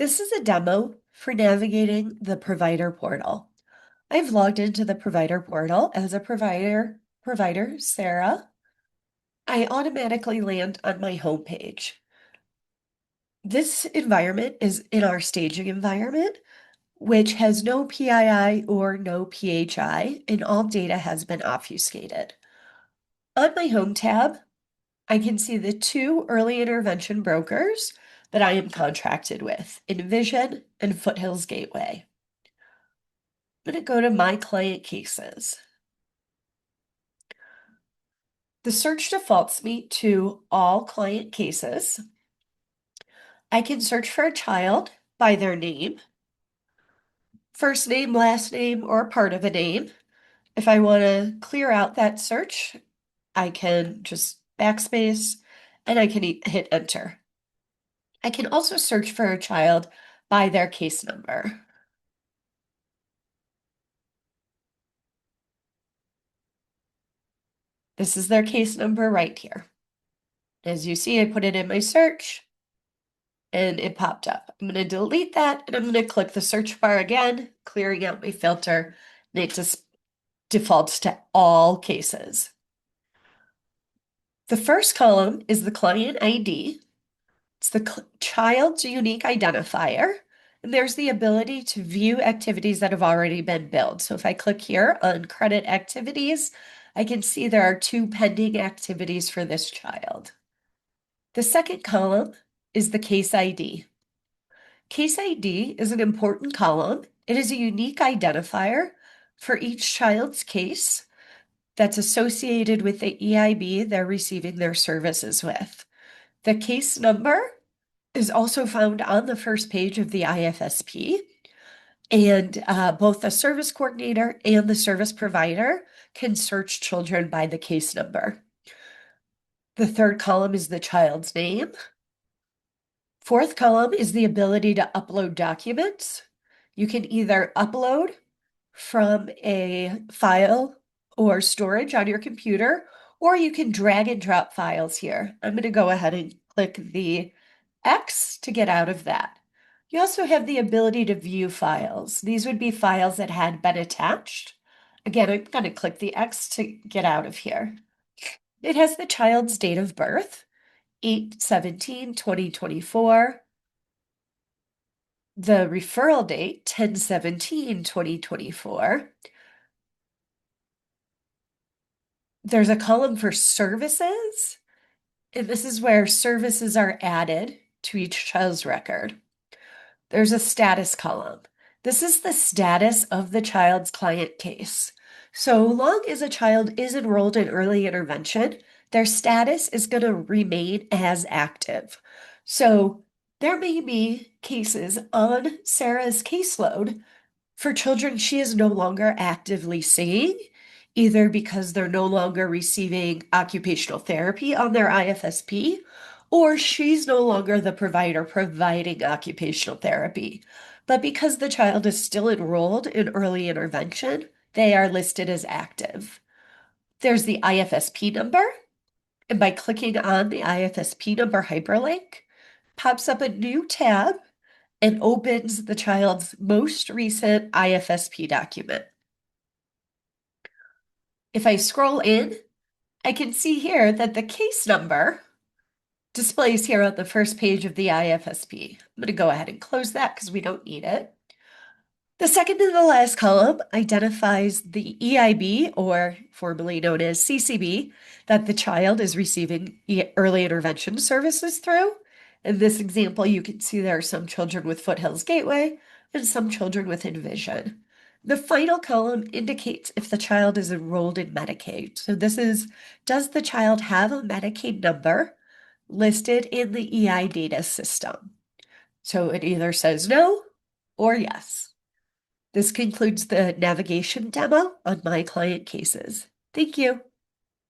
This is a demo for navigating the provider portal. I've logged into the provider portal as a provider, Sarah. I automatically land on my homepage. This environment is in our staging environment, which has no PII or no PHI, and all data has been obfuscated. On my home tab, I can see the two early intervention brokers that I am contracted with, Envision and Foothills Gateway. I'm going to go to My Client Cases. The search defaults me to All Client Cases. I can search for a child by their name, first name, last name, or part of a name. If I want to clear out that search, I can just backspace and I can hit enter. I can also search for a child by their case number. This is their case number right here. As you see, I put it in my search and it popped up. I'm going to delete that and I'm going to click the search bar again, clearing out my filter, and it just defaults to all cases. The first column is the client ID. It's the child's unique identifier. And there's the ability to view activities that have already been billed. So if I click here on credit activities, I can see there are 2 pending activities for this child. The second column is the case ID. Case ID is an important column. It is a unique identifier for each child's case that's associated with the EIB they're receiving their services with. The case number is also found on the first page of the IFSP, and both the service coordinator and the service provider can search children by the case number. The third column is the child's name. Fourth column is the ability to upload documents. You can either upload from a file or storage on your computer, or you can drag and drop files here. I'm going to go ahead and click the X to get out of that. You also have the ability to view files. These would be files that had been attached. Again, I'm going to click the X to get out of here. It has the child's date of birth, 8/17/2024. The referral date, 10/17/2024. There's a column for services, and this is where services are added to each child's record. There's a status column. This is the status of the child's client case. So long as a child is enrolled in early intervention, their status is going to remain as active. So there may be cases on Sarah's caseload for children she is no longer actively seeing, either because they're no longer receiving occupational therapy on their IFSP, or she's no longer the provider providing occupational therapy. But because the child is still enrolled in early intervention, they are listed as active. There's the IFSP number, and by clicking on the IFSP number hyperlink, pops up a new tab and opens the child's most recent IFSP document. If I scroll in, I can see here that the case number displays here on the first page of the IFSP. I'm going to go ahead and close that because we don't need it. The second to the last column identifies the EIB, or formerly known as CCB, that the child is receiving early intervention services through. In this example, you can see there are some children with Foothills Gateway and some children with Envision. The final column indicates if the child is enrolled in Medicaid. So this is, does the child have a Medicaid number listed in the EI data system? So it either says no or yes. This concludes the navigation demo on My Client Cases. Thank you.